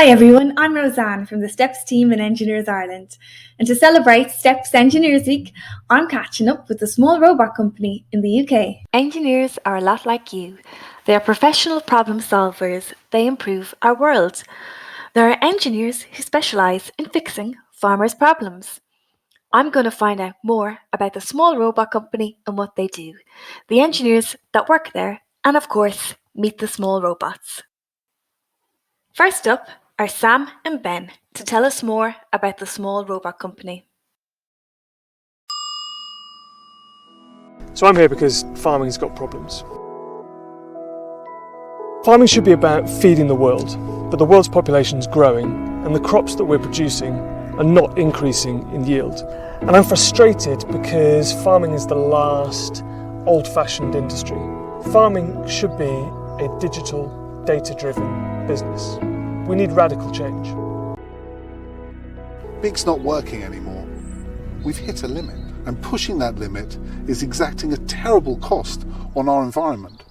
Hi everyone, I'm Roseanne from the STEPS team in Engineers Ireland, and to celebrate STEPS Engineers Week, I'm catching up with a small robot company in the UK. Engineers are a lot like you. They are professional problem solvers. They improve our world. There are engineers who specialise in fixing farmers' problems. I'm going to find out more about the small robot company and what they do, the engineers that work there, and of course, meet the small robots. First up are Sam and Ben to tell us more about the small robot company. So I'm here because farming's got problems. Farming should be about feeding the world, but the world's population's growing and the crops that we're producing are not increasing in yield. And I'm frustrated because farming is the last old-fashioned industry. Farming should be a digital, data-driven business. We need radical change. Big's not working anymore. We've hit a limit, and pushing that limit is exacting a terrible cost on our environment.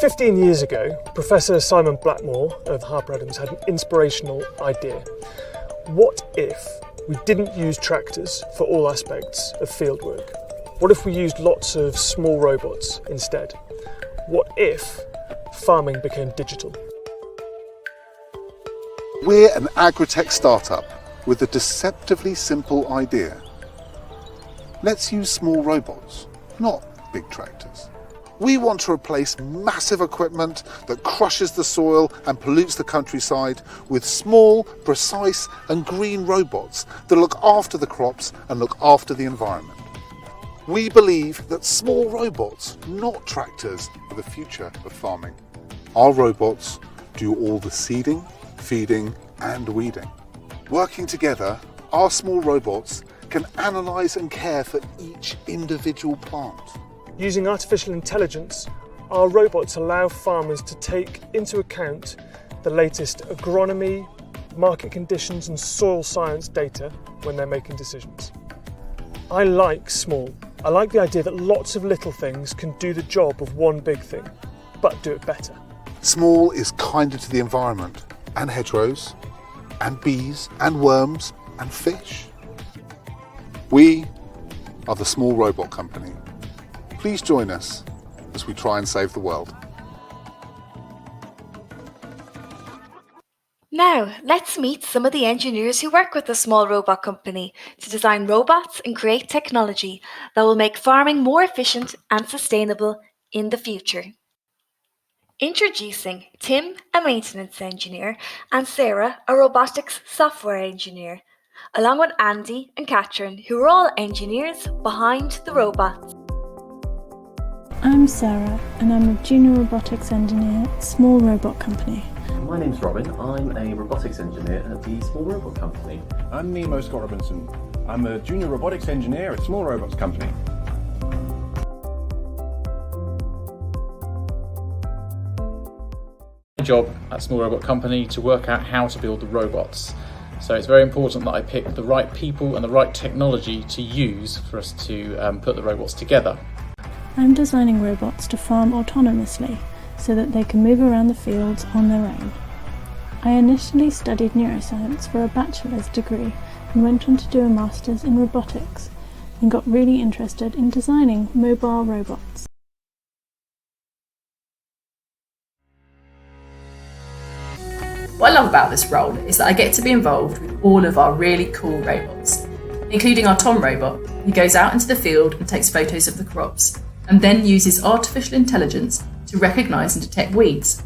15 years ago, Professor Simon Blackmore of Harper Adams had an inspirational idea. What if we didn't use tractors for all aspects of fieldwork? What if we used lots of small robots instead? What if farming became digital? We're an agri-tech startup with a deceptively simple idea. Let's use small robots, not big tractors. We want to replace massive equipment that crushes the soil and pollutes the countryside with small, precise and green robots that look after the crops and look after the environment. We believe that small robots, not tractors, are the future of farming. Our robots do all the seeding, feeding and weeding. Working together, our small robots can analyse and care for each individual plant. Using artificial intelligence, our robots allow farmers to take into account the latest agronomy, market conditions and soil science data when they're making decisions. I like small. I like the idea that lots of little things can do the job of one big thing, but do it better. Small is kinder to the environment, and hedgerows, and bees, and worms, and fish. We are the Small Robot Company. Please join us as we try and save the world. Now, let's meet some of the engineers who work with the small robot company to design robots and create technology that will make farming more efficient and sustainable in the future. Introducing Tim, a maintenance engineer, and Sarah, a robotics software engineer, along with Andy and Catherine, who are all engineers behind the robots. I'm Sarah, and I'm a junior robotics engineer at Small Robot Company. My name's Robin. I'm a robotics engineer at the Small Robot Company. I'm Nemo Scott Robinson. I'm a junior robotics engineer at Small Robots Company. My job at Small Robot Company to work out how to build the robots. So it's very important that I pick the right people and the right technology to use for us to put the robots together. I'm designing robots to farm autonomously so that they can move around the fields on their own. I initially studied neuroscience for a bachelor's degree and went on to do a master's in robotics and got really interested in designing mobile robots. What I love about this role is that I get to be involved with all of our really cool robots, including our Tom robot, who goes out into the field and takes photos of the crops, and then uses artificial intelligence to recognise and detect weeds,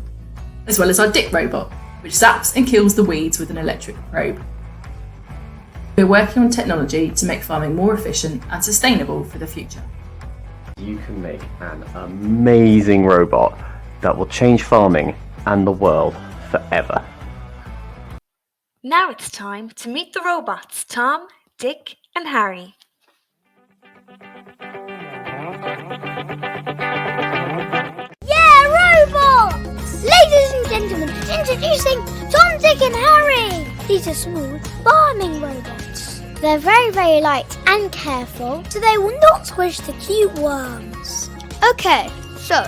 as well as our Dick robot, which zaps and kills the weeds with an electric probe. We're working on technology to make farming more efficient and sustainable for the future. You can make an amazing robot that will change farming and the world forever. Now it's time to meet the robots, Tom, Dick, and Harry. Robots! Ladies and gentlemen, introducing Tom, Dick and Harry! These are small farming robots. They're very light and careful, so they will not squish the cute worms. Okay, so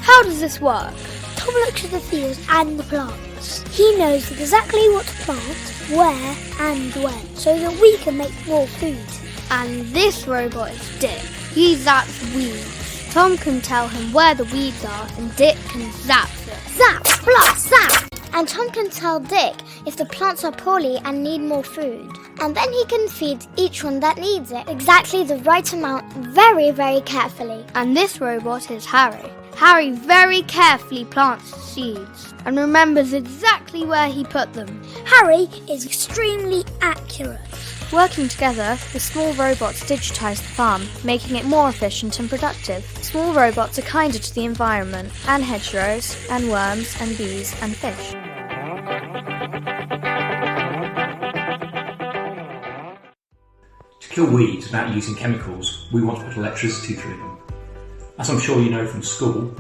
How does this work? Tom looks at the fields and the plants. He knows exactly what to plant, where and when, so that we can make more food. And this robot is Dick. He zaps weeds. Tom can tell him where the weeds are, and Dick can zap them. Zap, blast, zap! And Tom can tell Dick if the plants are poorly and need more food. And then he can feed each one that needs it exactly the right amount, very, very carefully. And this robot is Harry. Harry very carefully plants the seeds and remembers exactly where he put them. Harry is extremely accurate. Working together, the small robots digitise the farm, making it more efficient and productive. Small robots are kinder to the environment, and hedgerows, and worms, and bees, and fish. To kill weeds without using chemicals, we want to put electricity through them. As I'm sure you know from school,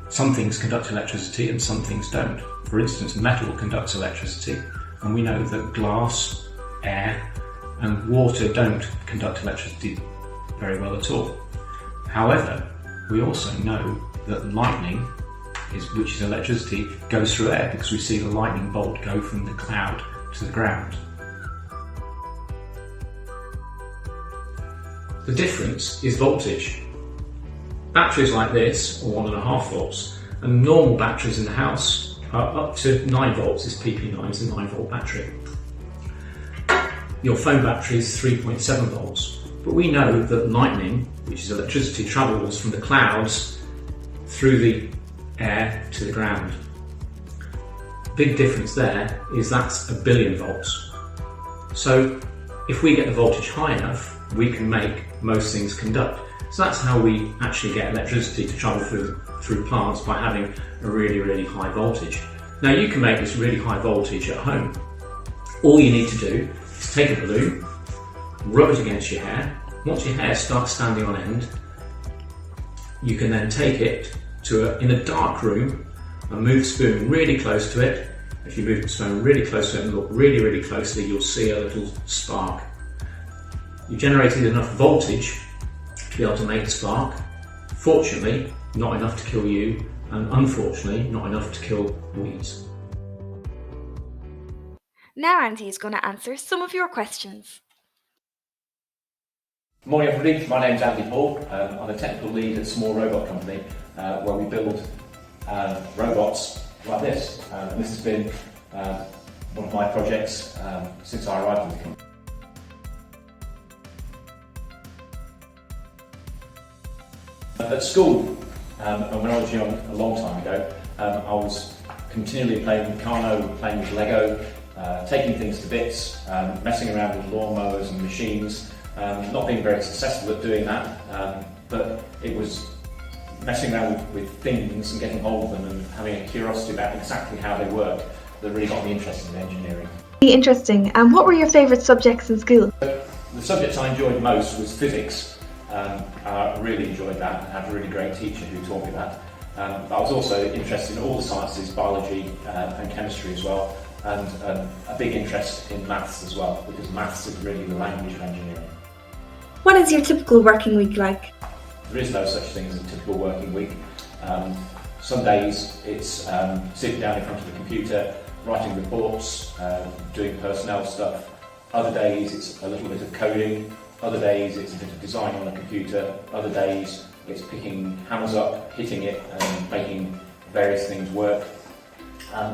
some things conduct electricity and some things don't. For instance, metal conducts electricity, and we know that glass, air, and water don't conduct electricity very well at all. However, we also know that lightning, which is electricity, goes through air because we see the lightning bolt go from the cloud to the ground. The difference is voltage. Batteries like this are 1.5 volts, and normal batteries in the house are up to 9 volts. This PP9 is a 9 volt battery. Your phone battery is 3.7 volts, but we know that lightning, which is electricity, travels from the clouds through the air to the ground. Big difference there is that's 1 billion volts. So if we get the voltage high enough, we can make most things conduct. So that's how we actually get electricity to travel through plants, by having a really, really high voltage. Now you can make this really high voltage at home. All you need to do is take a balloon, rub it against your hair. Once your hair starts standing on end, you can then take it in a dark room and move the spoon really close to it. If you move the spoon really close to it and look really, really closely, you'll see a little spark. You've generated enough voltage to be able to make a spark. Fortunately, not enough to kill you, and unfortunately, not enough to kill weeds. Now Andy is going to answer some of your questions. Morning everybody, my name's Andy Paul. I'm a technical lead at a small robot company where we build robots like this. And this has been one of my projects since I arrived in the company. At school, and when I was young, a long time ago, I was continually playing with Meccano, playing with Lego, taking things to bits, messing around with lawnmowers and machines, not being very successful at doing that, but it was messing around with things and getting hold of them and having a curiosity about exactly how they work that really got me interested in engineering. Interesting. And what were your favourite subjects in school? The subject I enjoyed most was physics. I really enjoyed that and had a really great teacher who taught me that. I was also interested in all the sciences, biology and chemistry as well, and a big interest in maths as well, because maths is really the language of engineering. What is your typical working week like? There is no such thing as a typical working week. Some days it's sitting down in front of the computer, writing reports, doing personnel stuff. Other days it's a little bit of coding. Other days it's a bit of design on a computer. Other days it's picking hammers up, hitting it and making various things work.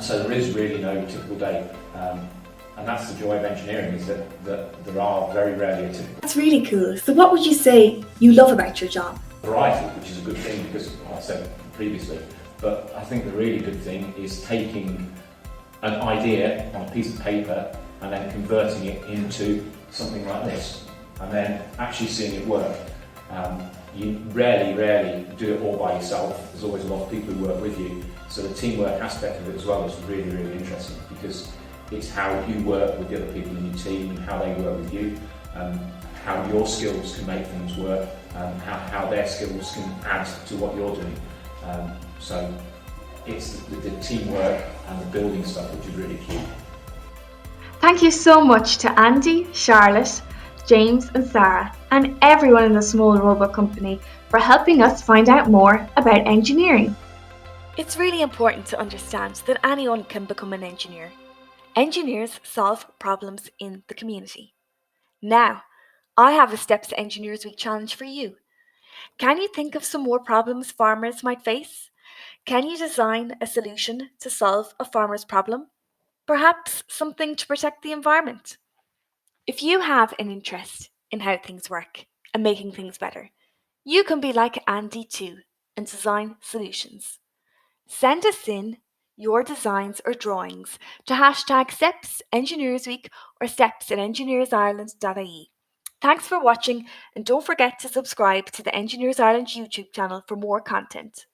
So there is really no typical day. And that's the joy of engineering, is that there are very rarely a typical. That's really cool. So what would you say you love about your job? Variety, which is a good thing because, like I said previously, but I think the really good thing is taking an idea on a piece of paper and then converting it into something like this, and then actually seeing it work. You rarely do it all by yourself. There's always a lot of people who work with you, so the teamwork aspect of it as well is really, really interesting, because it's how you work with the other people in your team and how they work with you, how your skills can make things work, how their skills can add to what you're doing. So it's the teamwork and the building stuff which is really key. Thank you so much to Andy, Charlotte, James and Sarah, and everyone in the Small Robot Company for helping us find out more about engineering. It's really important to understand that anyone can become an engineer. Engineers solve problems in the community. Now, I have a Steps Engineers Week challenge for you. Can you think of some more problems farmers might face? Can you design a solution to solve a farmer's problem? Perhaps something to protect the environment? If you have an interest in how things work and making things better, you can be like Andy too and design solutions. Send us in your designs or drawings to hashtag Steps Engineers Week or steps@engineersireland.ie. Thanks for watching, and don't forget to subscribe to the Engineers Ireland YouTube channel for more content.